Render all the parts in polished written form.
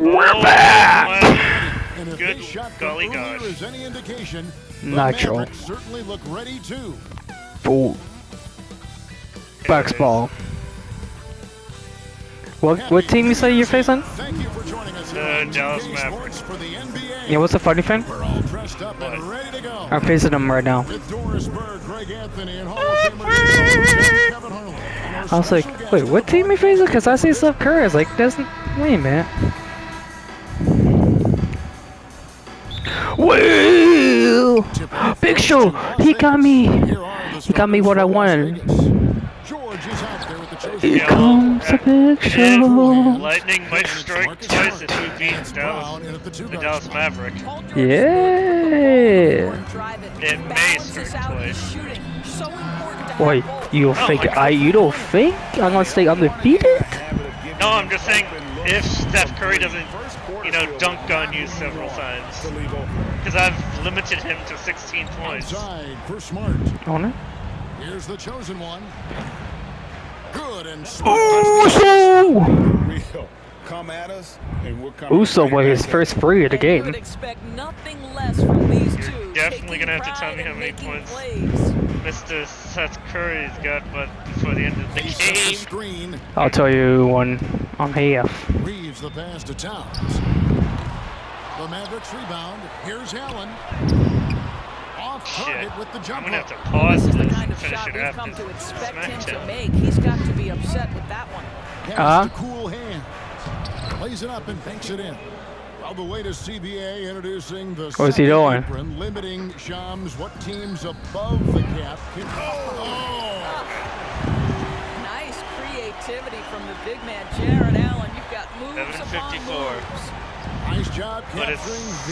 We're back! Good golly gosh. Nitro. Certainly look ready too. Full. Box ball. What team you say you're facing? Thank you for joining us Dallas Mavericks. for the NBA. Yeah, what's the funny thing? We're all dressed up and ready to go. I'm facing them right now. With Doris Berg, Greg Anthony, and Hall of Famer Kevin Harlan. I was like, wait, what team you facing? Because I see Steph Curry. I was like, doesn't. Wait a minute. Woo! Big Show! He got me! He got me what I wanted. Here comes the Big Show! Lightning might strike twice if he beats the Dallas Maverick. Yeah! It may strike twice. Wait, you don't think I'm gonna stay undefeated? No, I'm just saying, if Steph Curry doesn't, dunk on you several times. Because I've limited him to 16 points. On it? Here's the chosen one. Good and Uso! Come at us, and we'll come Uso with his first free of the game. You're definitely gonna have to tell me how many points Mr. Seth Curry's got, but before the end of the game. I'll tell you one on half. Reeves the pass to Towns. The Mavericks rebound. Here's Allen. Off target with the I'm jump. gonna have to pause This is this the kind and of finish shot it we've after come to expect him to SmackDown. make. He's got to be upset with that one. Pass to cool hand. Plays it up and banks it in. Well, the latest CBA introducing the What's he doing? apron, limiting Shams what teams above the cap can. Nice creativity from the big man, Jared Allen. You've got moves upon 7:54. moves. Nice job But it's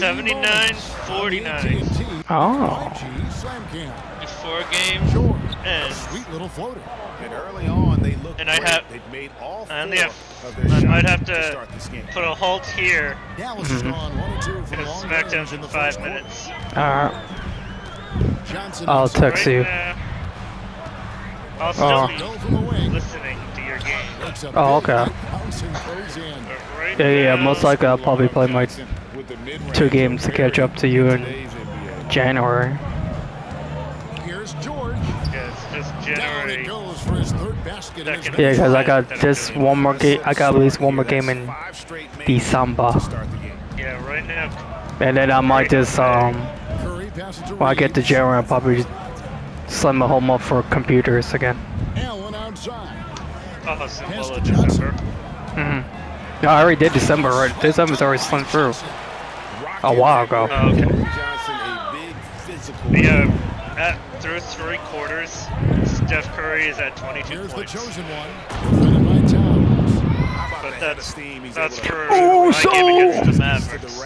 capturing the 79-49. Oh. Slam cam. Before game George, ends. sweet little floater. And early on, they look And I great. have- They've made all four And of their I shots might have to to start this game. put a halt here Dallas has gone 1-2 for because long SmackDown's range in the 5 first minutes. Johnson I'll inside. text you. Now, I'll still Oh. Go from the be wing. listening to your game. Takes a Oh, big okay. bounce and throws in. But right Yeah, now, most likely I'll probably play my With the mid-range 2 games to catch up to you in today's NBA. January. Here's George. yeah, it's just Down it January. goes for his third basket. in his Second. Yeah, because I got That's just good. one more game. I got at least one more game in Five straight minutes December. to start the game. Yeah, right now. And then I might just, Curry passes to when I get to Reeves. January, I'll probably send my home up for computers again. Allen outside. Oh, symbol of December. No, I already did December, right? December's already slung through. A while ago. Oh, okay. Johnson, a big physical. Through 3 quarters, Steph Curry is at 22 Here's the points. chosen one. Defended by Towns. But that's for Oh, my so- game against the Mavericks.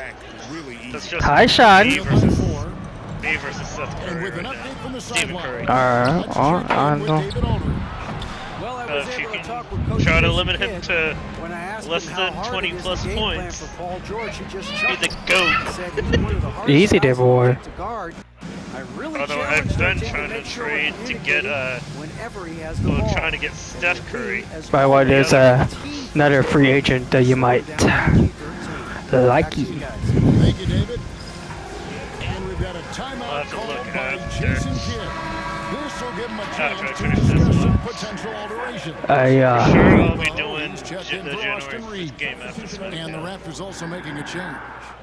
That's just Hi, Sean. me By versus 4. Seth And Curry with an right update now. from the Stephen sideline. Curry. Alright, Let's check in with I David Aldridge. Well, I was If you able to can talk with Coach try to Jason limit him Kidd. to When I asked less him than how hard 20 it is plus the game plan points, for Paul George, he just be chuckled. the GOAT. He said he's one of the hardest Easy there, guys in the boy. league to guard. I really Although challenge I've that been team trying to make sure trade we're to get, communicating whenever he has the ball. trying to get Steph Curry. By the way, there's another free agent that you might like. Thank you, David. And we've got a I'll timeout have to called look by after. Jason Kidd. This will give him a After I chance to finish this discuss some one. potential alteration. Sure, I'll be doing He's checked in the for January Austin 5th Reeves. game after And the SmackDown. Raptors also making a change.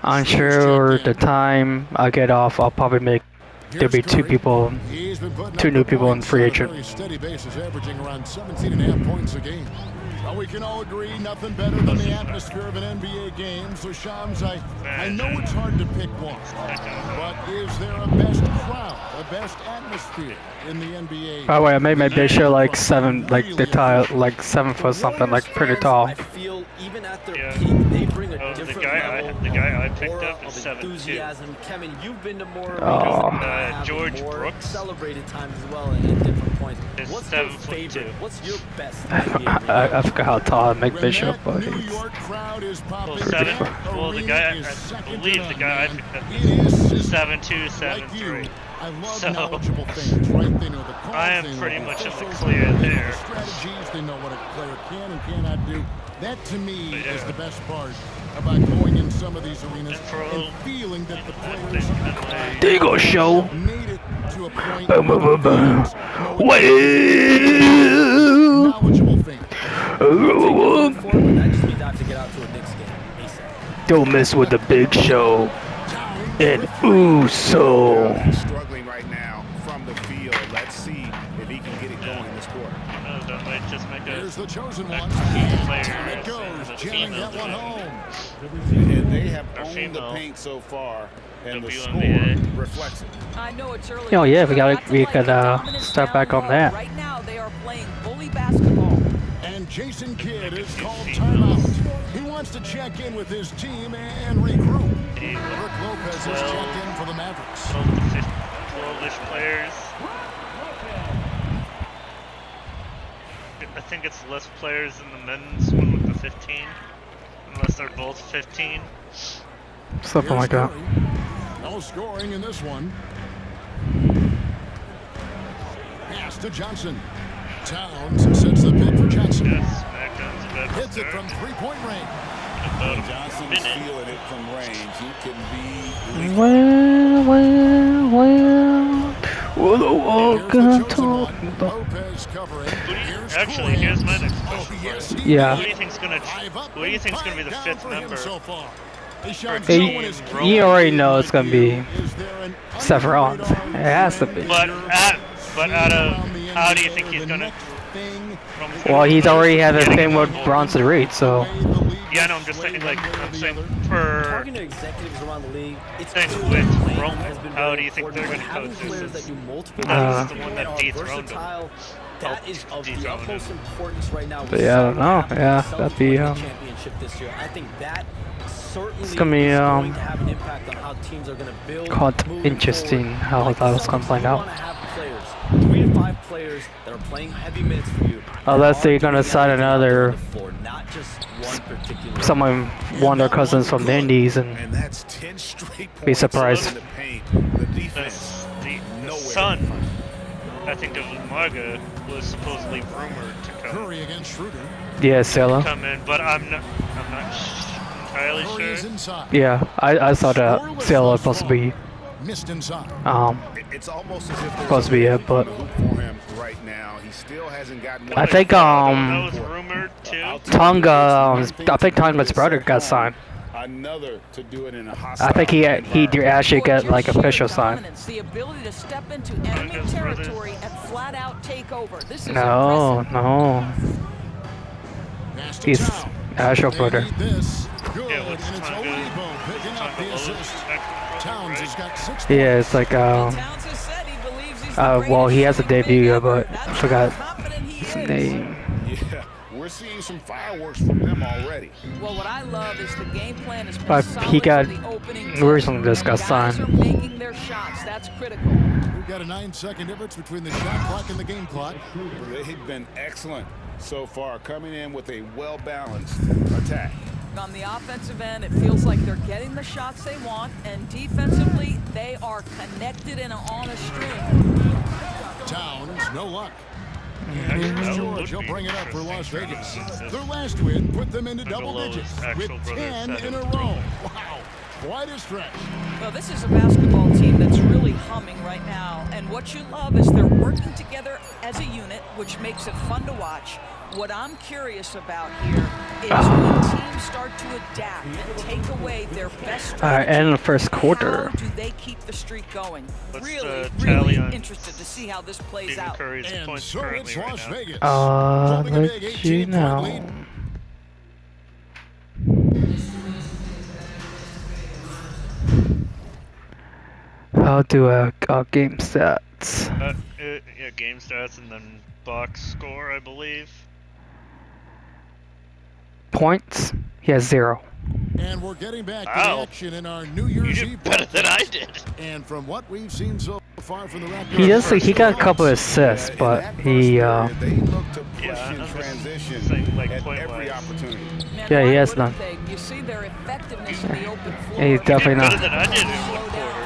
I'm sure the time I get off, I'll probably make there'll be 2 people, He's been putting 2 up new the people in points free on a agent. very steady basis, averaging around 17.5 points a game. Well, we can all agree nothing better than the atmosphere of an NBA game. So, Shams, I know it's hard to pick one, but is there a best crowd, a best atmosphere in the NBA? By the way, I made my big show like 7, like the tile, like 7 foot something, like pretty tall. I feel even at their Yeah. peak, they bring a Oh, the different guy level, I picked aura up is of 7'2". enthusiasm. Kevin, you've been to more Oh. arenas, George more Brooks. celebrated times as well at different points. Is What's your 7'2". favorite? What's your best? I forgot how tall I make When Bishop, that but New it's, York crowd is popping, Well, 7. that Well, the arena guy is I second to believe the none, guy I man. picked up It is is 7'2", like 7'3". you. I love So, knowledgeable fans, right? They know the calls, I am they know pretty the much in the officials, clear they know there. the strategies, they know what a player can and cannot do. That to me But yeah. is the best part about going in some of these arenas And for and feeling that the I players think that There you go, show. made it to a point Boom, boom, boom, boom. where Well. knowledgeable fans. Going forward, but that just means I have to get out to a Knicks game ASAP. Don't mess with the big show. And Uso. Struggling right now from the field. Let's see if he can get it going this quarter. no, that might just make Here's a the chosen one. key And player down it as goes, a jamming female that one division. home. And they have Or owned the female. paint so far, and the WNBA. score reflects it. I know it's early. Oh, yeah, but we have to could, like the dominance start down back on low. that. Right now, they are playing bully basketball. And Jason Kidd is called timeout. He wants to check in with his team and regroup. Rick Lopez has checked in for the Mavericks. 12-ish players. I think it's less players in the men's one with the 15, unless they're both 15. Something like that. No scoring in this one. Pass to Johnson. Towns sets the pick for Johnson. Yes, SmackDown's about to Hits it start. from three-point range. About a Johnson's minute. feeling it from range. He can be Well. What the Here's walk the I'm chosen one. talking about. Lopez covering. Here's Actually, here's my next Oh, question. yes, he Yeah. Who do did. you think's gonna? Five up Who do you and think's gonna be the five fifth down for him member? so far. He shows Hey, no one is You already know it's gonna be Is there an Seth Rollins. under-the-radar It has to be. But out of around the how do you NBA, think he's the gonna? next thing Well, he's already had a Getting thing with involved. Bronson Reed, so. way the league Yeah, no, I'm is just saying swayed like one way or I'm the saying other. for Talking to executives around the league, it's Things clear with that playing Roman, has been how very do you think important, they're but gonna having coexist? players that do multiple Uh, things the one and that are dethroned him. versatile, that is of the Dethrone utmost him. importance right now. But yeah, I don't know. Yeah, that'd be, the championship this year. I think that certainly It's gonna be, is going to have an impact on how teams are going to build. quite moving interesting forward. how Like the that was gonna Celtics, play you out. wanna have players, 3 to 5 players that are playing heavy minutes for you. Unless that they're are gonna doing sign everything out there another- on the floor, not just one particular. Someone, one of their cousins from the Indies, and And that's 10 straight points be surprised. in the paint. The defense the nowhere. son, I think of Umaga, was supposedly rumored to Curry against Schroeder. Yeah, Sailor. come in, but I'm not entirely Curry sure. is inside. Yeah, I saw that Sailor supposed to be, Missed inside. It's almost as if there's supposed to be it, but for him right now. He still hasn't gotten I think, That was rumored too. Tonga, I think Tonga's brother got signed. Another to do it in a I hostile think he did actually get like official sign. Dominance, the ability to step into enemy Tonga's brothers. territory and flat out take over. This is No, impressive. no, Pass to he's Towns. actual They brother. need this. Good, Yeah, what's and it's Tonga? Oladipo picking up the Tonga assist. Towns has got 6 points. Yeah, it's like Towns has said he believes he's the well, he greatest has a shooting big debut, ever. but That's I how forgot confident he his is. name. Yeah, we're seeing some fireworks from them already. Well, what I love is the game plan has been But solid he got from the opening tip. recently just got Guys signed. are making their shots. That's critical. We've got a 9-second difference between the shot clock and the game clock. They've been excellent so far, coming in with a well-balanced attack. On the offensive end, it feels like they're getting the shots they want, and defensively, they are connected and on a string. Towns, no luck. Actually, Here's that George. would He'll be bring it up for interesting. Las Vegas. Their last win put them into double Bigelow's digits actual with brother 10 said in a it. row. Wow, quite a stretch. Well, this is a basketball team that's really humming right now, and what you love is they're working together as a unit, which makes it fun to watch. What I'm curious about here is when teams start to adapt and take away their best strategy. And in the first quarter. How do they keep the streak going? Let's, Really, tally really on interested to see how this plays Stephen out. Curry's And points so currently it's right Las now. Vegas. Holding a big Let you 18-point know. lead. I'll do a game stats. Yeah, game stats and then box score, I believe. Points, he has 0. And we're getting back to Wow. the action in our New You Year's did Eve better than I broadcast. did. And from what we've seen so far from the Raptors, He does. He got a couple of assists, In but that he first period, they look to push Yeah, in I'm just transition saying, like, at point every wise. opportunity. Man, Yeah, he why has wouldn't none. they? You see their effectiveness in the open floor. He's definitely Better not. than I did in one quarter.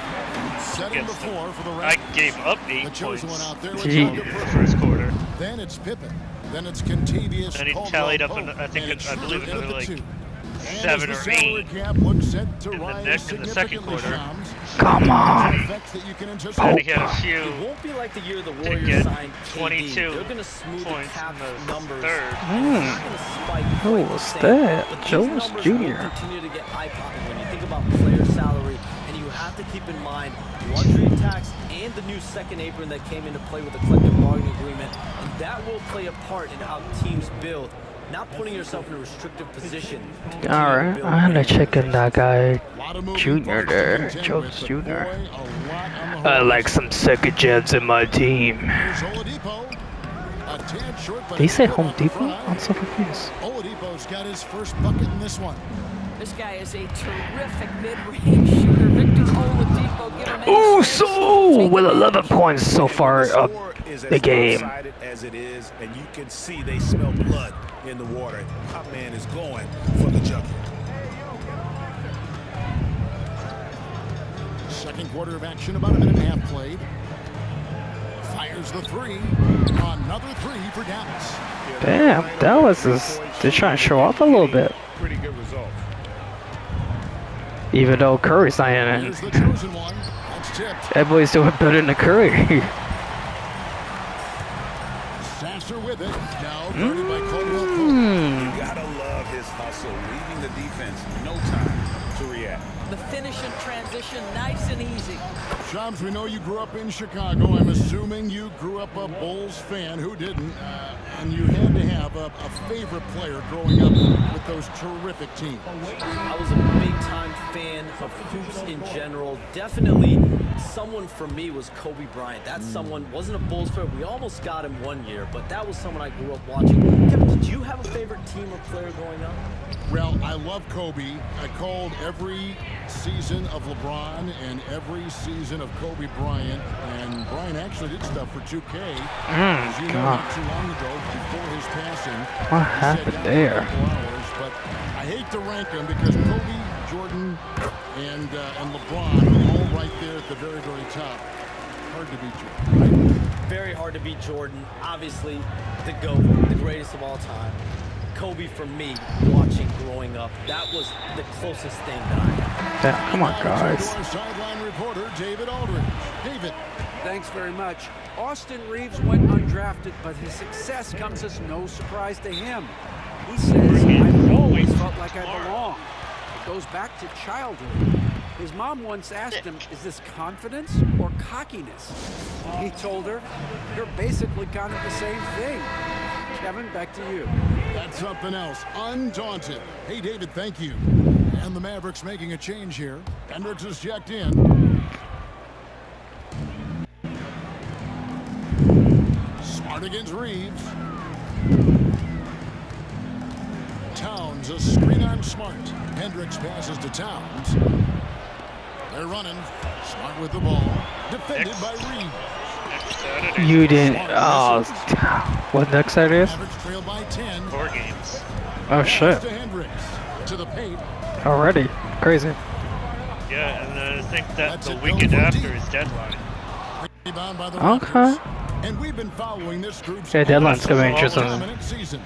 setting the against them. floor for the I Raptors. gave up The 8 chosen points one out there with Gee. Tonga in the Brooks. first quarter. Then it's Pippen. Then it's Contavious. And he Caldwell tallied up, Pope. I think And it's I believe Schroeder in at another the like 2. 7 or 8 in the second quarter. Come on. And he had a few It won't be like the year the to Warriors get signed KD. 22 They're gonna smooth the points cap in the numbers. third. And it's not gonna spike Who quite the was same. that? But these Jones numbers Jr. will continue to get eye-popping when you think about player salary, and you have to keep in mind luxury tax and the new second apron that came into play with the collective bargaining agreement, and that will play a part in how teams build. Not putting yourself in a restrictive position. Alright, I had to check in that guy Junior there, Jones Jr. I like some second gens in my team. Did he say Home Depot? I'm so confused. Oladipo's got his first bucket in this one. This guy is a terrific mid-range shooter. Victor Oladipo, give him Ooh, so with 11 points so far up the game. As it is, and you can see they smell blood in the water. Top man is going for the junkie. Second quarter of action, about a minute and a half played. Fires the three. Another three for Dallas. Damn, Dallas is, they're trying to show off a little bit. Pretty good result. Even though Curry's not in Here's it. the chosen one. That's tipped. Everybody's doing better than Curry. Sasser with it. Now guarded by Caldwell Pope. You gotta love his hustle, leaving the defense no time to react. The finish and transition, nice and easy. Shams, we know you grew up in Chicago. I'm assuming you grew up a Bulls fan. Who didn't? And you had to have a favorite player growing up with those terrific teams. I was a big-time fan of hoops in general. Definitely someone for me was Kobe Bryant. That someone wasn't a Bulls player. We almost got him one year, but that was someone I grew up watching. Kevin, did you have a favorite team or player growing up? Well, I love Kobe. I called every season of LeBron and every season of Kobe Bryant. And Bryant actually did stuff for 2K. As you know, not too long ago, before his passing. What happened there? But I hate to rank them because Kobe, Jordan, and LeBron are all right there at the very, very top. Hard to beat Jordan. Very hard to beat Jordan. Obviously, the GOAT, the greatest of all time. Kobe, for me, watching growing up, that was the closest thing that I had. Yeah, come on, guys. Sideline reporter David Aldridge. David. Thanks very much. Austin Reeves went undrafted, but his success comes as no surprise to him. He says, I've always felt like I belong. It goes back to childhood. His mom once asked him, is this confidence or cockiness? He told her, you're basically kind of the same thing. Kevin, back to you. That's something else. Undaunted. Hey, David, thank you. And the Mavericks making a change here. Hendricks is checked in. Smart against Reeves. Towns, a screen on Smart. Hendricks passes to Towns. They're running. Smart with the ball. Defended by Reeves. You didn't. Oh, what next that is? Mavericks trail by 10. 4 games. Oh shit! To Hendricks. To the paint. Already, crazy. Yeah, and then I think that That's the it, weekend go for after deep. is deadline. Rebound by the Okay. Raptors. And we've been following this group's Yeah, deadline's gonna be All interesting. dominant season.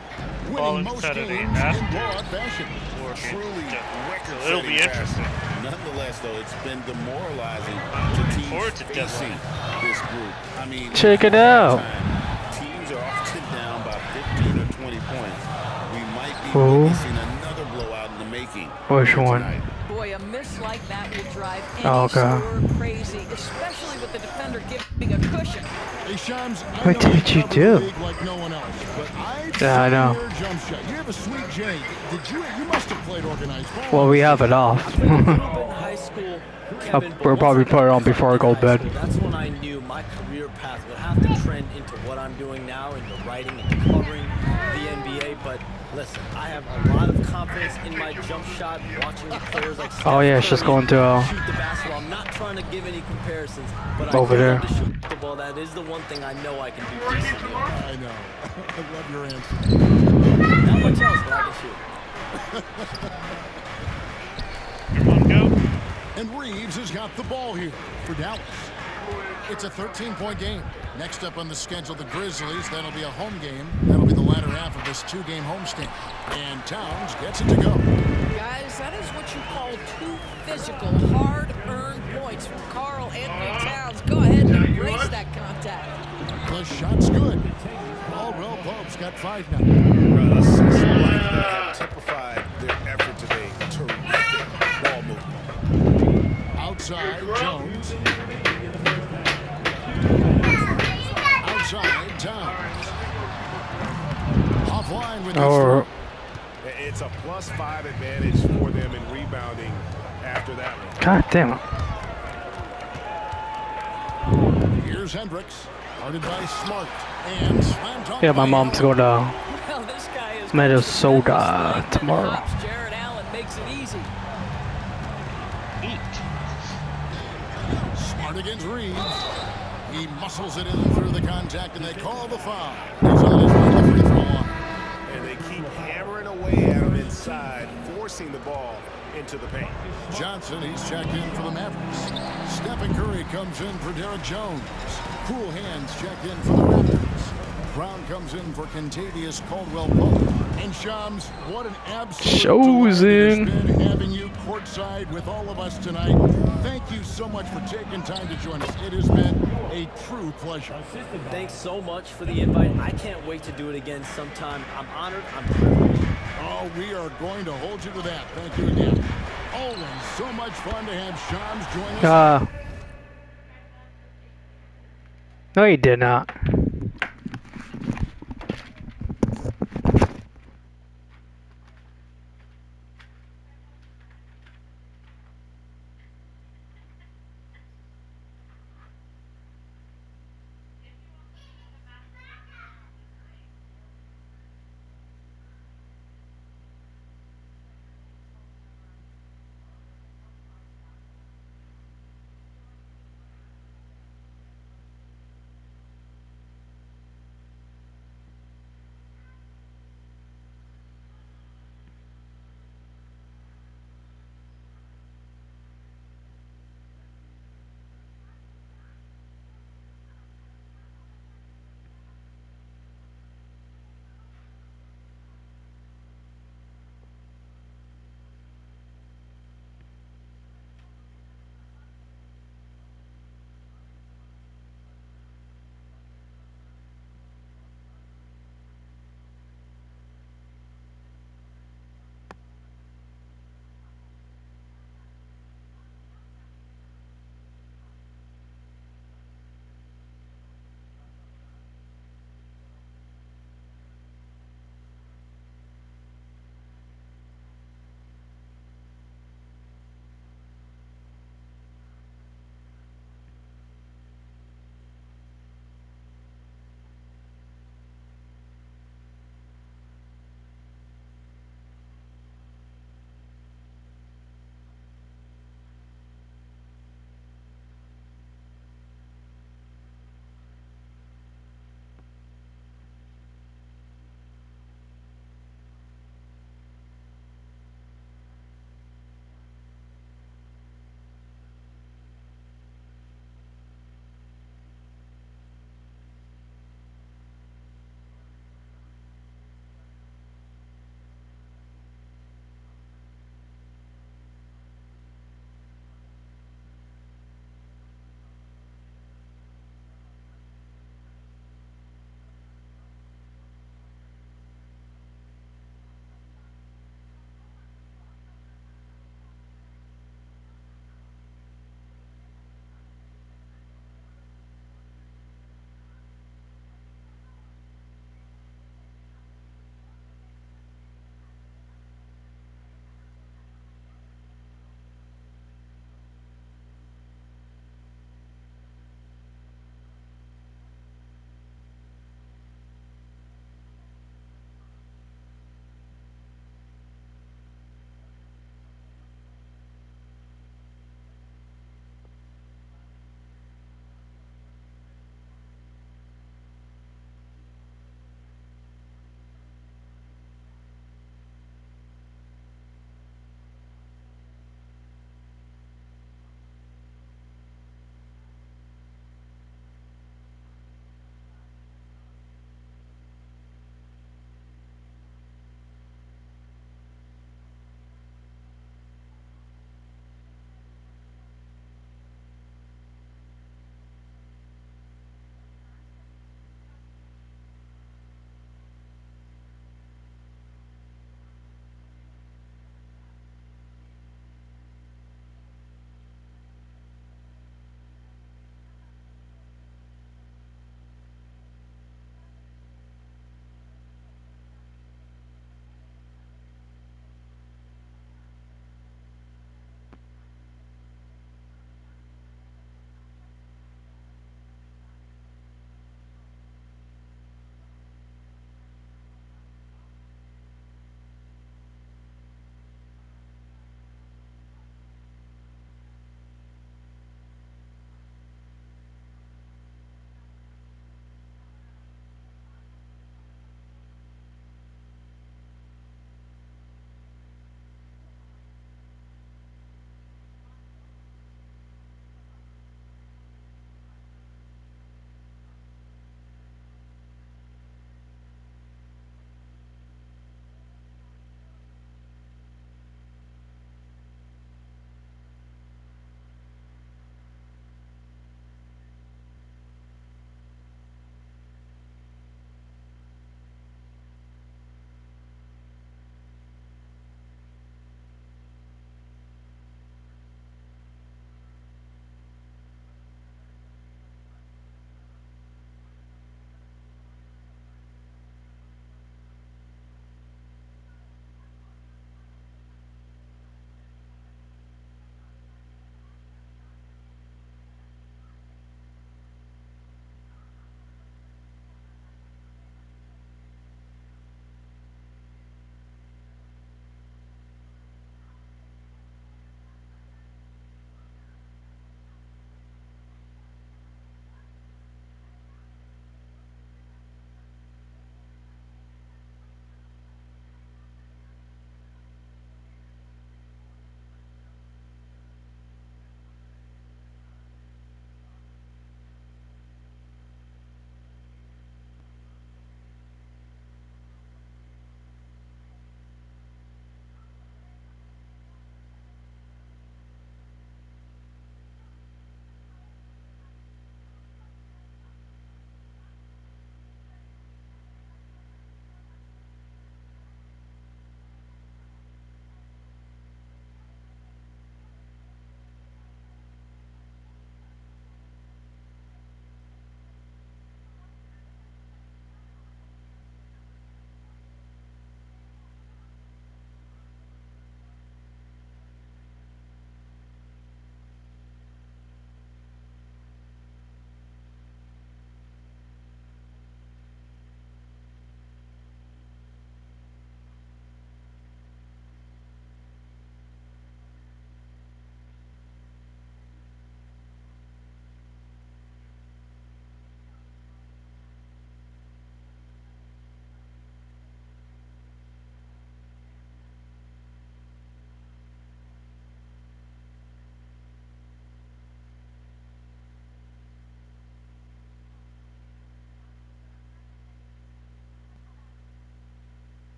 Winning Following most Saturday games in after. blowout fashion. 4 games. Truly So it'll be interesting. Nonetheless, though, it's been demoralizing to forward teams to facing deadline. this group. I mean, Check it out. teams are often down by 15 or 20 points. We might be Who? witnessing another blowout in the making. Which here one? tonight. Boy, a miss like that will drive any Oh, okay. scorer crazy, especially with the defender giving a cushion. Hey, Shams, I What know did you cover do? the league like no one else, but I've Yeah, I seen know. your jump shot. You have a sweet J. Did you? You must have played organized ball. Well, we have it off. In high school, Kevin, but we'll once probably I put it on got before I go to high bed. school, That's when I knew my career path would have to trend into what I'm doing now, into writing and covering the NBA. But listen, I have a lot of confidence in my jump shot, watching the players like Oh, yeah, it's just Steph Curry to go into, shoot the basketball. I'm not trying to give any comparisons, but Over I do there. love to shoot the ball. That is the one thing I know I can do decently. I know. I love your answer. Not much else, but I can shoot. Come on, go. And Reeves has got the ball here for Dallas. It's a 13-point game. Next up on the schedule, the Grizzlies. That'll be a home game. That'll be the latter half of this two-game homestand. And Towns gets it to go. Guys, that is what you call two physical, hard-earned points from Karl Anthony Towns. Go ahead and embrace that contact. The shot's good. Caldwell Pope's got 5 now. Assists like that have typified their effort today. Terrific ball movement. Outside, Jones. Outside, Towns. Offline with Oh, It's a +5 advantage for them in rebounding after that one. god damn it. Here's Hendricks. Guarded by Smart. And slam dunk Yeah, my by mom's Allen. gonna Well, this guy is make a soda tomorrow. Jared Allen makes it easy. Eat. Smart against Reeves. He muscles it in through the contact, and they call the foul. He's on his way to the free throw line. And they keep hammering away at him inside, forcing the ball into the paint. Johnson, he's checked in for the Mavericks. Stephen Curry comes in for Derek Jones. Cool Hands checked in for the Raptors. Brown comes in for Contavious Caldwell-Pope. And Shams, what an absolute Shows delight it in. has been having you courtside with all of us tonight. Thank you so much for taking time to join us. It has been a true pleasure. Thanks so much for the invite. I can't wait to do it again sometime. I'm honored. I'm privileged. Oh, we are going to hold you to that. Thank you again. Always so much fun to have Shams join us. No, he did not.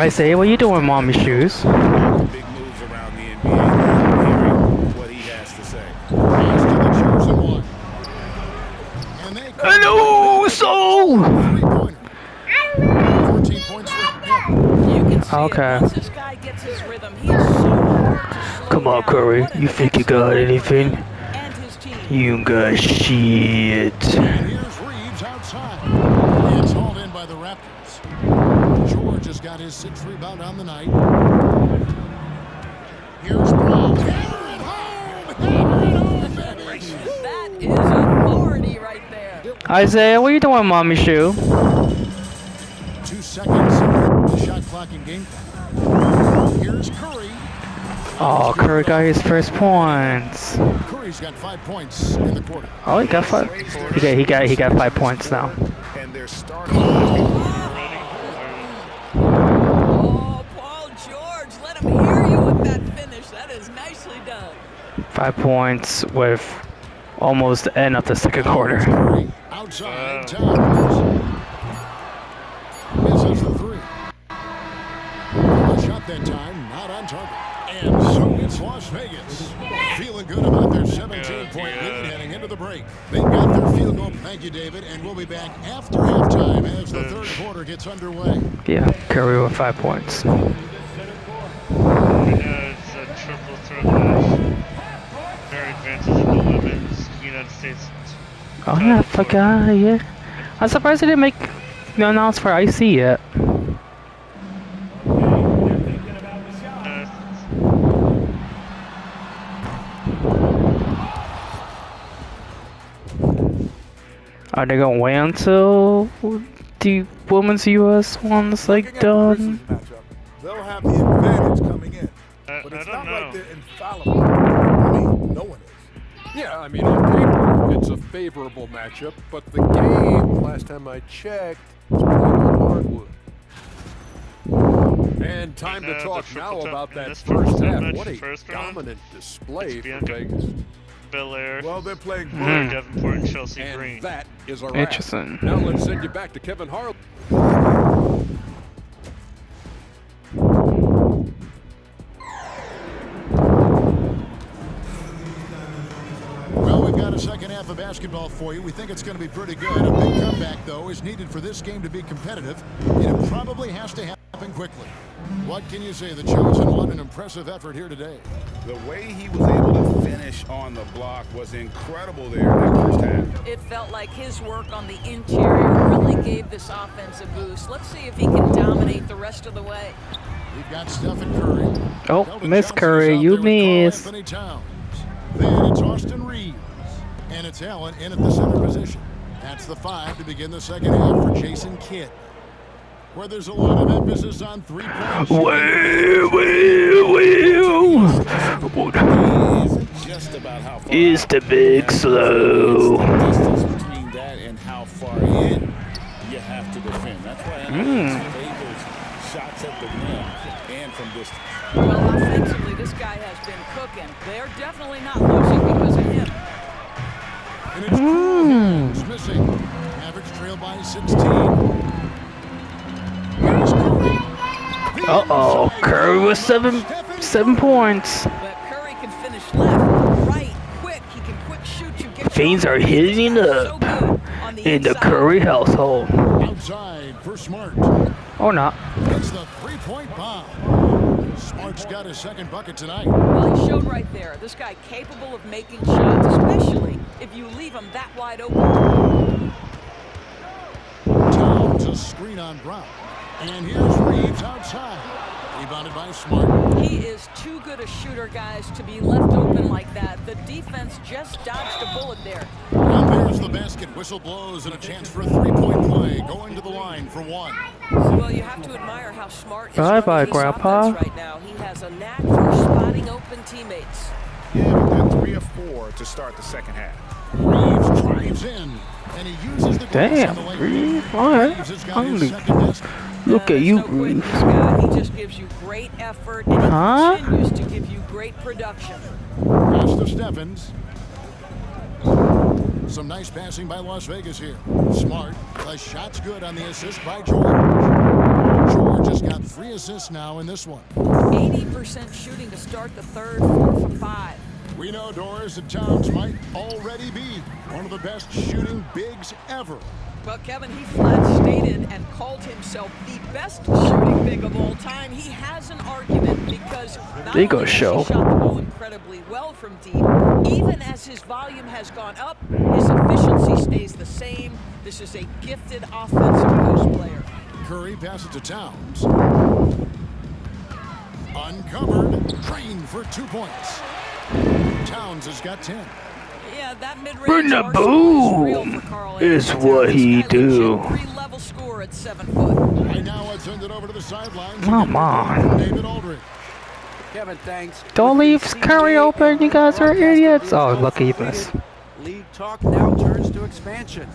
I say, what you doing, mommy shoes? Big moves around the NBA. Hearing what he has to say. Pass to the chosen one. And they Hello, soul. 14 points for him. You can see Okay. it. Once this guy gets his rhythm, he is so hard to slow Come on, down. Curry. What an You think you excellent got effort anything? from him and his team. You ain't got shit. And here's Reeves outside. It's hauled in by the Raptors. George has got his 6th rebound on the night. Here's Brown. Hammer it home! Hammer it home, baby! That is authority right there. Isaiah, what you doing, mommy shoe? 2 seconds. The shot clock in game time. Here's Curry. Oh, Curry got his first points. Curry's got 5 points in the quarter. Oh, he got 5. He got 5 points now. And they're starting. Oh, Paul George, let him hear you with that finish. That is nicely done. 5 points with almost the end of the second quarter. Curry outside. Towns. Misses the 3. A shot that time, not on target. And so it's Las Vegas. Feeling good about their 17-point lead heading into the break. They've got their field goal. Thank you, David. And we'll be back after halftime as the third quarter gets underway. Yeah, Curry with 5 points. It's a triple threat match. Very advantage in the women's United States. Oh yeah, I forgot. Yeah, I'm surprised they didn't make the announce for IC yet. Are they gonna wait until the women's US one's like done? They'll have the advantage coming in, but I it's don't not know. like they're infallible. I mean, no one is. Yeah, I mean, on paper, it's a favorable matchup, but the game, last time I checked, is played on hardwood. And time to the talk triple now tap about in that this first first half. match, What a first round. dominant display It's for Bianca. Vegas. Belair, Well, they're playing Rory Davenport, and Chelsea And Green. that is a wrap. Interesting. Now let's send you back to Kevin Harlan. Well, we've got a second half of basketball for you. We think it's going to be pretty good. A big comeback, though, is needed for this game to be competitive. It probably has to happen quickly. What can you say? The chosen one, an impressive effort here today. The way he was able to finish on the block was incredible there in that first half. It felt like his work on the interior really gave this offense a boost. Let's see if he can dominate the rest of the way. We've got Stephen Curry. Oh, Keldon Miss Johnson's Curry, out you there with Karl missed. Anthony Towns. Then it's Austin Reeves. And it's Allen in at the center position. That's the 5 to begin the second half for Jason Kidd, where there's a lot of emphasis on 3-point shooting. Isn't just about how far It's out the big you slow. have to- It's the distance between that and how far in you have to defend. That's why analytics favors shots at the rim and from distance. Well, offensively, this guy has been cooking. They're definitely not losing because of him. And it's Cruz missing. Mavericks trail by 16. Here's Curry. Uh-oh, Curry with 7 points. But Curry can finish left, right, quick. He can quick shoot you. Get Things you are open. heating This guy's up so good on in the inside. Curry household. Outside for Smart. Or not. That's the 3-point bomb. Smart's got his second bucket tonight. Well, he showed right there. This guy capable of making shots, especially if you leave him that wide open. Towns a screen on Brown. And here's Reeves outside. Rebounded by Smart. He is too good a shooter, guys, to be left open like that. The defense just dodged a bullet there. And there's the basket. Whistle blows and a chance for a 3-point play. Going to the line for 1. Well, you have to admire how Smart is Bye-bye, running this Grandpa. offense right now. He has a knack for spotting open teammates. Yeah, we've got 3 or 4 to start the second half. Reeves drives in. And he uses the glass Damn, on the lane. Reeves. All right. Reeves has got his Holy. second basket. Look at There's you, no quitting Reeves. this guy. He just gives you great effort, and Huh? he continues to give you great production. Pass to Steffens. Some nice passing by Las Vegas here. Smart. The shot's good on the assist by George. George just got 3 assists now in this one. 80% shooting to start the third, 4 for 5. We know, Doris, that Towns might already be one of the best shooting bigs ever. Well, Kevin, he flat stated and called himself the best shooting big of all time. He has an argument because not Ego only has show. he shot the ball incredibly well from deep, even as his volume has gone up, his efficiency stays the same. This is a gifted offensive post player. Curry passes to Towns. Uncovered, trained for 2 points. Towns has got 10. Yeah, that mid-range Bring the arsenal is real boom for Karl is Anthony what Towns. he This guy do. legit 3-level scorer at 7 foot. Right now, I send it over to the sidelines. Come on. David Aldridge. Kevin, thanks. Don't With leave the Curry CBA open. You guys are broadcasting idiots. deals Oh, now lucky you completed, missed. League talk now turns to expansion.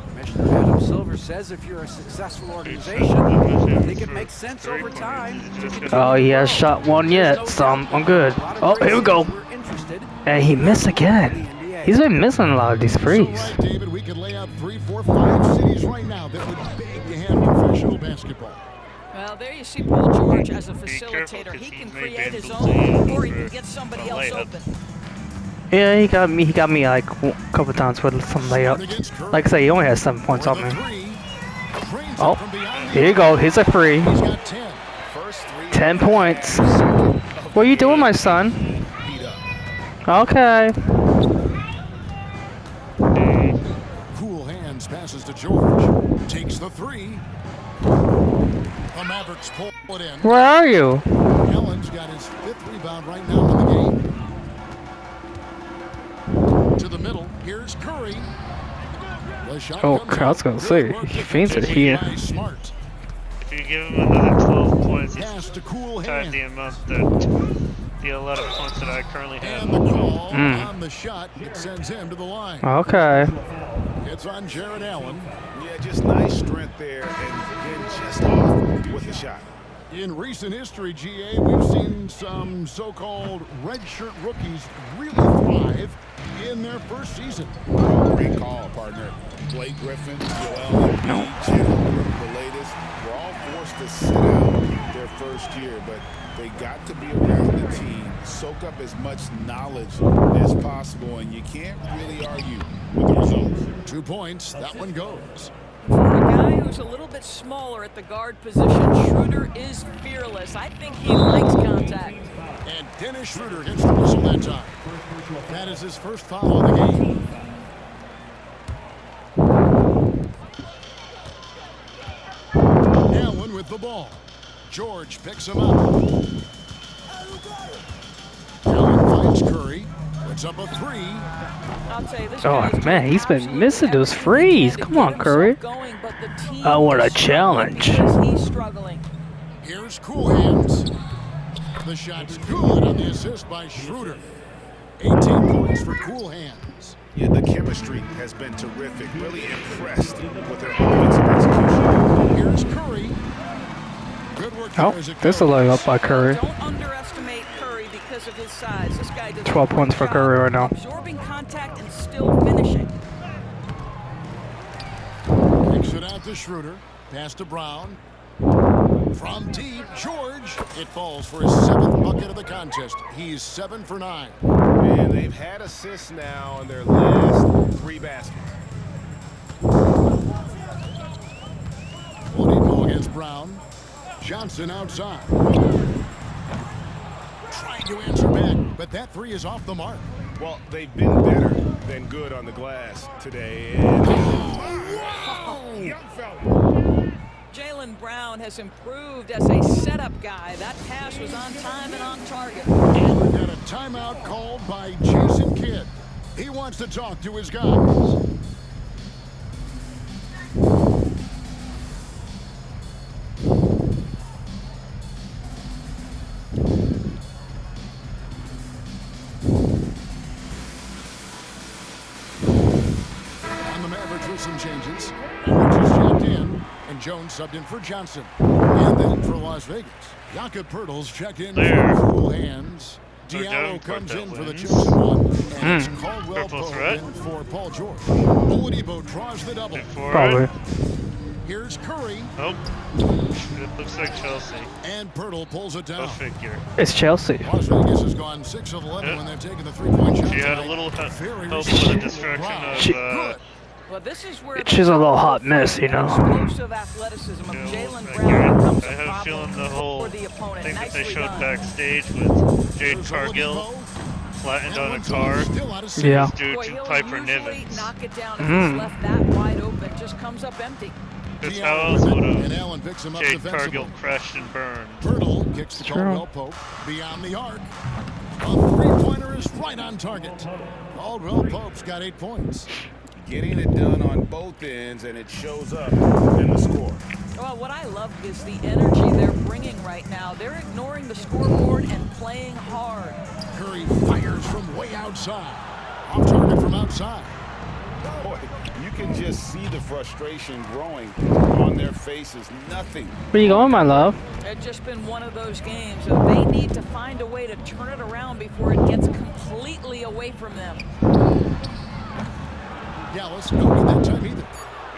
Commissioner Adam Silver says if you're a successful organization, I think it makes sense over time to continue Oh, he to has grow. shot one There's yet, no so doubt I'm good. a lot of Oh, great here we go. cities were interested And he missed again. in the NBA. He's been missing a lot of these So threes. right, David, we could lay out 3, 4, 5 cities right now that would beg to have professional basketball. Well, there you see Paul George as a Be careful, facilitator. 'cause He he can may create be his able to use own, it or he can for get somebody a else layup. open. Yeah, he got me like a couple times with some layup. Like I say, he only has 7 points on me. Oh, here you go. Here's a free. He's got 10. 10 points. What are you doing, my son? Okay. Cool hands passes to George. Takes the 3. The Mavericks pull it in. Where are you? Allen's got his 5th rebound right now in the game. To the middle. Here's Curry. The shot Oh, comes I was up. gonna Good say, work he fainted defensively here. by Smart. If you give him another 12 points, he's Pass to cool tied hands. the amount that the 11 points that I currently have. And the call on the shot. It sends him to the line. Okay. It's on Jared Allen. Yeah, just nice strength there, and then just off with the shot. In recent history, GA, we've seen some so-called redshirt rookies really thrive in their first season. Great call, partner. Blake Griffin, Joel Embiid, the latest, were all forced to sit out their first year, but they got to be around the team, soak up as much knowledge as possible, and you can't really argue with the results. 2 points. That one goes. For a guy who's a little bit smaller at the guard position, Schroeder is fearless. I think he likes contact. And Dennis Schroeder gets the whistle that time. That is his first foul of the game. Allen with the ball. George picks him up. Allen finds Curry. Puts up a 3. I'll tell you, this Oh, guy is man, doing he's been absolutely missing those everything he frees. can to Come get on, Curry. himself going, but the team I want a is struggling challenge. because he's struggling. Here's Cool Hands. The shot's good on the assist by Schroeder. 18 points for Cool Hands. Yeah, the chemistry has been terrific. Really impressed with their offensive execution. Here's Curry. Good work Oh, there as it there's a goes. layup by Curry. Don't underestimate Curry because of his size. This guy does 12 a points great for Curry job right now. absorbing contact and still finishing. Kicks it out to Schroeder. Pass to Brown. From deep, George. It falls for his 7th bucket of the contest. He's 7 for 9. And they've had assists now in their last 3 baskets. Oladipo against Brown. Johnson outside. Trying to answer back, but that 3 is off the mark. Well, they've been better than good on the glass today. And young fella. Jaylen Brown has improved as a setup guy. That pass was on time and on target. And we've got a timeout called by Jason Kidd. He wants to talk to his guys. And the Mavericks with some changes. Rich is checked in, and Jones subbed in for Johnson. And then for Las Vegas, Jakob Poeltl's checked in There. for Cool Hands. So Diallo Davenport comes that in for the wins. chosen one, and it's Caldwell Purple Pope threat. in for Paul George. Oladipo draws the double. Before Probably. Here's Curry. Oh, it looks like Chelsea. And Pirtle pulls it Go down. figure. It's Chelsea. Las Vegas has gone 6 of 11 when they've taken the three-point shot. She had a tonight. little Very hope for the respectable distraction round. of Well, this is where She's a little hot mess, you know. explosive athleticism of Jalen Brown Garrett. becomes I a have a feeling problem the whole for the opponent. thing that they Nicely showed done. backstage with Jade There's Cargill Oladipo. flattened on a And car still out of sync. Yeah. due Boy, to he'll Piper usually Nivens. knock it down if he's left that wide open. Just comes up empty. Because Diallo how else with it, would and have Allen picks him up Jade defensively. Cargill crashed and burned? Pirtle kicks the True. Caldwell Pope beyond the arc. A three-pointer is right on target. Caldwell Pope's got 8 points. Getting it done on both ends, and it shows up in the score. Well, what I love is the energy they're bringing right now. They're ignoring the scoreboard and playing hard. Curry fires from way outside. Off target from outside. Boy, you can just see the frustration growing on their faces. Nothing. Where you going, my love? It's just been one of those games. They need to find a way to turn it around before it gets completely away from them. Dallas, no good that time either.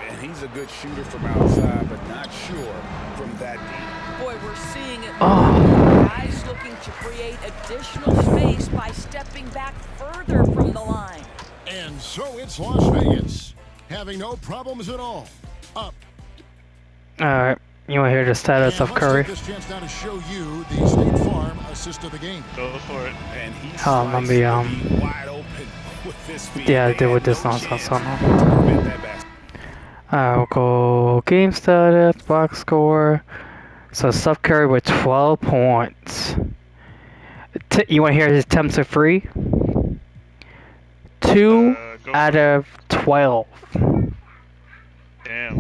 And he's a good shooter from outside, but not sure from that deep. Boy, we're seeing it. Oh. Guys looking to create additional space by stepping back further from the line. And so it's Las Vegas, having no problems at all. Up. Alright, you want to hear the status And of let's Curry? take this chance now to show you the State Farm assist of the game. Go for it. And he's Oh, I'm gonna be, wide open with this speed. Yeah, I They did with had this no nonsense, chance so to no. prevent that basket. Alright, we'll go game status, box score. So Steph Curry with 12 points. You want to hear his attempts are free? 2 Go out for it. of 12. Damn.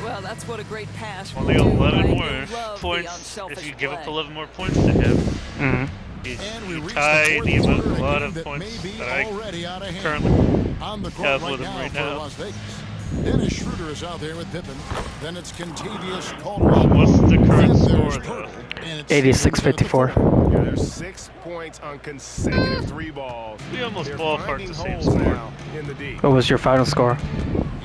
Well, that's what a great pass will Only do, 11 right? more You love the points. unselfish If you give up play. 11 more points to him, Mm-hmm. And we you reach tie the the fourth amount, quarter a of a lot game of that points may be that I already out of hand. currently On the court have right with him now right for now. Las Vegas. Dennis Schroeder is out there with Pippen. Then it's Contavious Caldwell. What's the current Then score, there's though? Pirtle, and it's 86-54. Yeah, there's 6 points on consecutive 3 balls. We almost They're ballparked finding the same holes score. now in the D. What was your final score?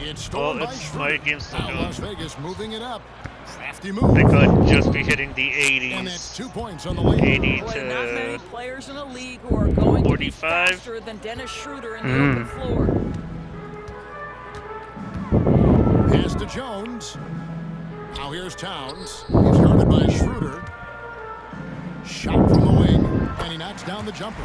It's stolen Well, by it's Schroeder. my game's still Now going. Las Vegas moving it up. Crafty I move. think I'd just be hitting the And that's 80s. 2 points on the lane. 80 Boy, not many to players in the league who are going to be 45. faster than Dennis Schroeder in the open floor. Pass to Jones. Now here's Towns. He's guarded by Schroeder. Shot from the wing, and he knocks down the jumper.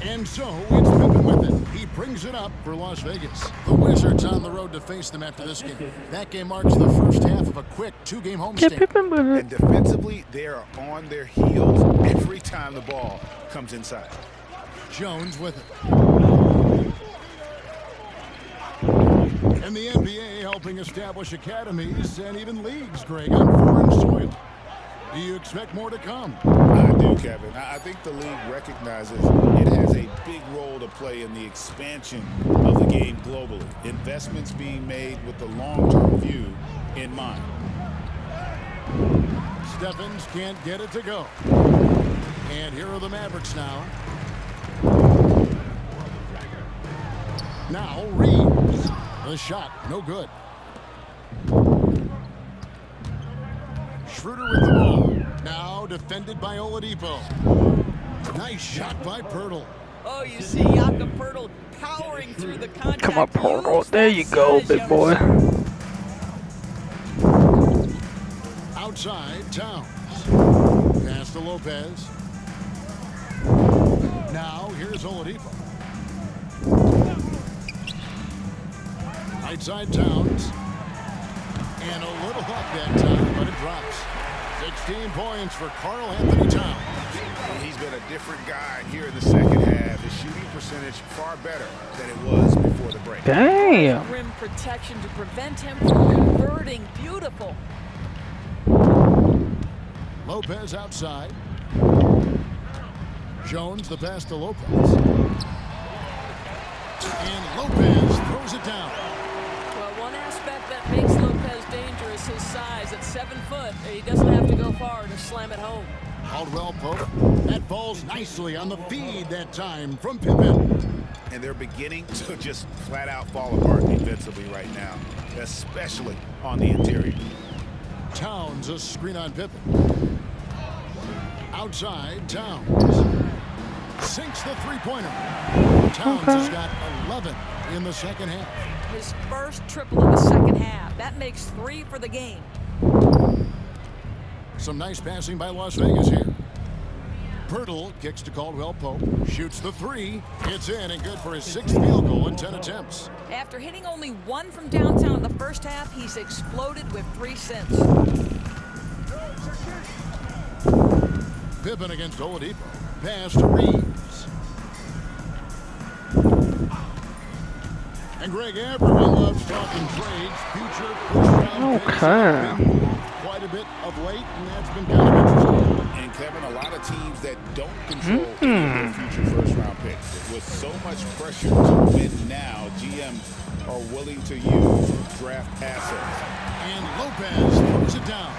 And so it's Pippen with it. He brings it up for Las Vegas. The Wizards on the road to face them after this game. That game marks the first half of a quick 2-game Yeah, homestand. Pippen with And it. defensively, they are on their heels every time the ball comes inside. Jones with it. And the NBA helping establish academies and even leagues, Greg, on foreign soil. Do you expect more to come? I do, Kevin. I think the league recognizes it has a big role to play in the expansion of the game globally. Investments being made with the long-term view in mind. Stephens can't get it to go. And here are the Mavericks now. Now Reeves. The shot, no good. Schroeder with the ball. Now defended by Oladipo. Nice shot by Pirtle. Oh, you see Jakob Pirtle powering through the contact. Come on, Pirtle. Use There that you go, size, big young boy. Outside, Towns. Pass to Lopez. Now here's Oladipo. Right side, Towns. And a little up that time, but it drops. 16 points for Karl Anthony Towns. He's been a different guy here in the second half. His shooting percentage far better than it was before the break. Damn. rim protection to prevent him from converting. Beautiful. Lopez outside. Jones the pass to Lopez. And Lopez throws it down. Well, one aspect that makes Lopez dangerous, his size. At 7 foot, he doesn't have to go far to slam it home. Caldwell Pope. That falls nicely on the feed that time from Pippen. and they're beginning to just flat out fall apart defensively right now, especially on the interior. Towns, a screen on Pippen. Outside, Towns. Sinks the three-pointer. Towns has got 11 in the second half. His first triple of the second half. That makes 3 for the game. Some nice passing by Las Vegas here. Pirtle kicks to Caldwell Pope. Shoots the 3. It's in and good for his 6th field goal in 10 attempts. After hitting only 1 from downtown in the first half, he's exploded with 3 since. Pippen against Oladipo. Pass to Reeves. And Greg Aberman loves talking trades. Future first-round picks have been moved quite a bit of late, and that's been kind of interesting. And Kevin, a lot of teams that don't control their future first-round picks. With so much pressure to win now, GMs are willing to use draft assets. And Lopez throws it down.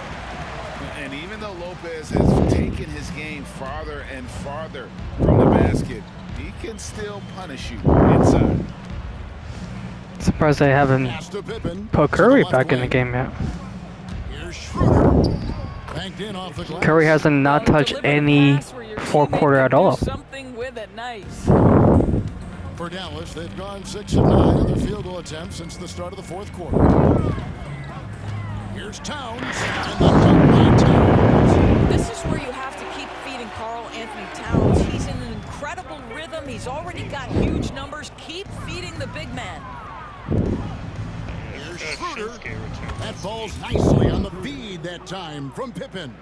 And even though Lopez has taken his game farther and farther from the basket, he can still punish you inside. Surprised they haven't put Curry back in the game yet. Here's Schroeder. Banked in off the glass. Curry hasn't not touched any fourth quarter at all. Something with it, nice. For Dallas, they've gone 6 of 9 in their field goal attempts since the start of the fourth quarter. Here's Towns, and the dunk by Towns. This is where you have to keep feeding Karl Anthony Towns. He's in an incredible rhythm. He's already got huge numbers. Keep feeding the big man. Here's Schroeder. That falls nicely on the feed that time from Pippen.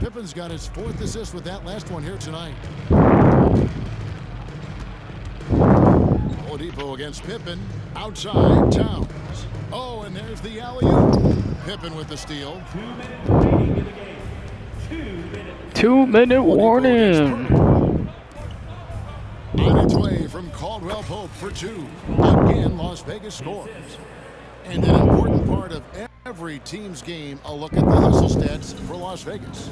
Pippen's got his 4th assist with that last one here tonight. Oladipo against Pippen. Outside, Towns. Oh, and there's the alley-oop. Pippen with the steal. 2-minute warning. On its way from Caldwell Pope for 2. Again, Las Vegas scores. And an important part of every team's game, a look at the hustle stats for Las Vegas.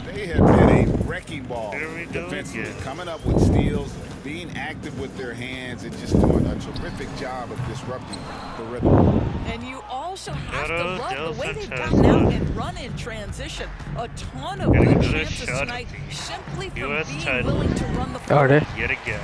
They have been a wrecking ball defensively, coming up with steals, being active with their hands, and just doing a terrific job of disrupting the rhythm. And you also have to love the way they've gotten out and run in transition. A ton of good chances tonight simply from being willing to run the floor. Yet again.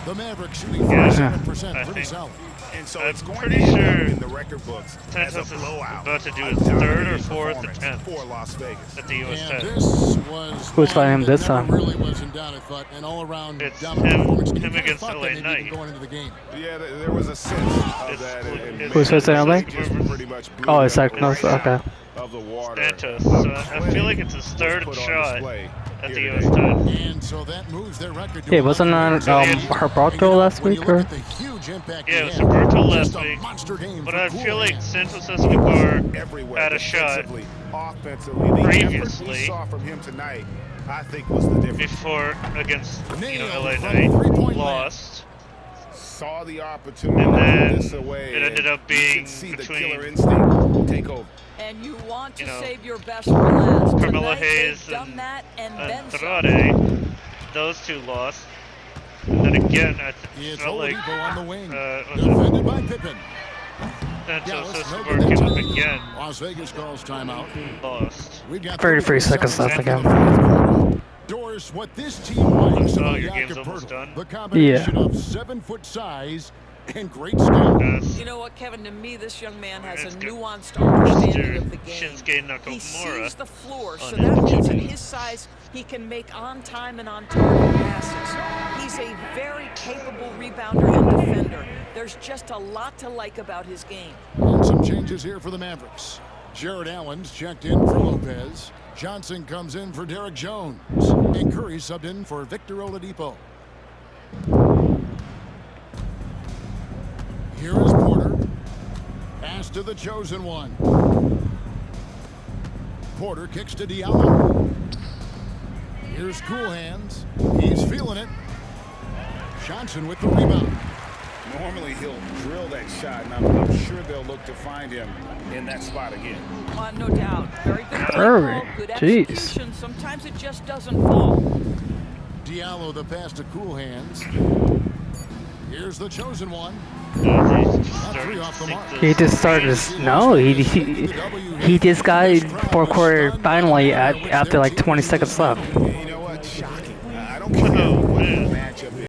The Mavericks shooting 47%, pretty solid. And so I'm it's going pretty to end sure up in the record books as a blowout. About to do his 3rd or 4th attempt for Las Vegas at the US And 10. this was Who's fighting him this time? Really wasn't down, I thought, an all-around It's dominant performance. him against LA Knight. Going into the game. Yeah, there was a sense of that. Who's facing LA? Oh, it's like no, okay. Of the water. Santos. So I feel like it's his 3rd shot at the US 10. And so that moves their record to Yeah, wasn't on Herberto last week or? Yeah, it was Herberto last week. But I feel like Santos Escobar had a shot offensively. previously saw from him tonight, I think, was the difference. before against LA Knight lost. Saw the opportunity And to then put this away. it ended up being see the between killer instinct take over. And you want to save your best for last. Carmelo Tonight, Hayes they've done that and then some. Andrade. Those 2 lost. And then again, I It's felt like Oladipo on the wing. was Defended by Pippen. Santos Dallas, Escobar came up again. Las Vegas calls timeout. Lost. We've got 33 seconds left again. Doors, what this team likes Oh, about your game's Jakob almost Poeltl, done? the combination of 7-foot size and great skill. You know what, Kevin? To me, this young man has a It's good. nuanced understanding of the game. Shinsuke Nakamura He sees the floor, so on that his means at team. his size, he can make on-time and on-target passes. He's a very capable rebounder and defender. There's just a lot to like about his game. And some changes here for the Mavericks. Jared Allen's checked in for Lopez. Johnson comes in for Derek Jones. And Curry subbed in for Victor Oladipo. Here is Porter. Pass to the chosen one. Porter kicks to Diallo. Here's Cool Hands. He's feeling it. Johnson with the rebound. Normally he'll drill that shot, and I'm sure they'll look to find him in that spot again. No doubt. Very good Curry, ball, good jeez. execution. Sometimes it just doesn't fall. Diallo the pass to Cool Hands. Here's the chosen one. He just started. No, he just got fourth quarter finally after like 20 seconds left. You know what? Shots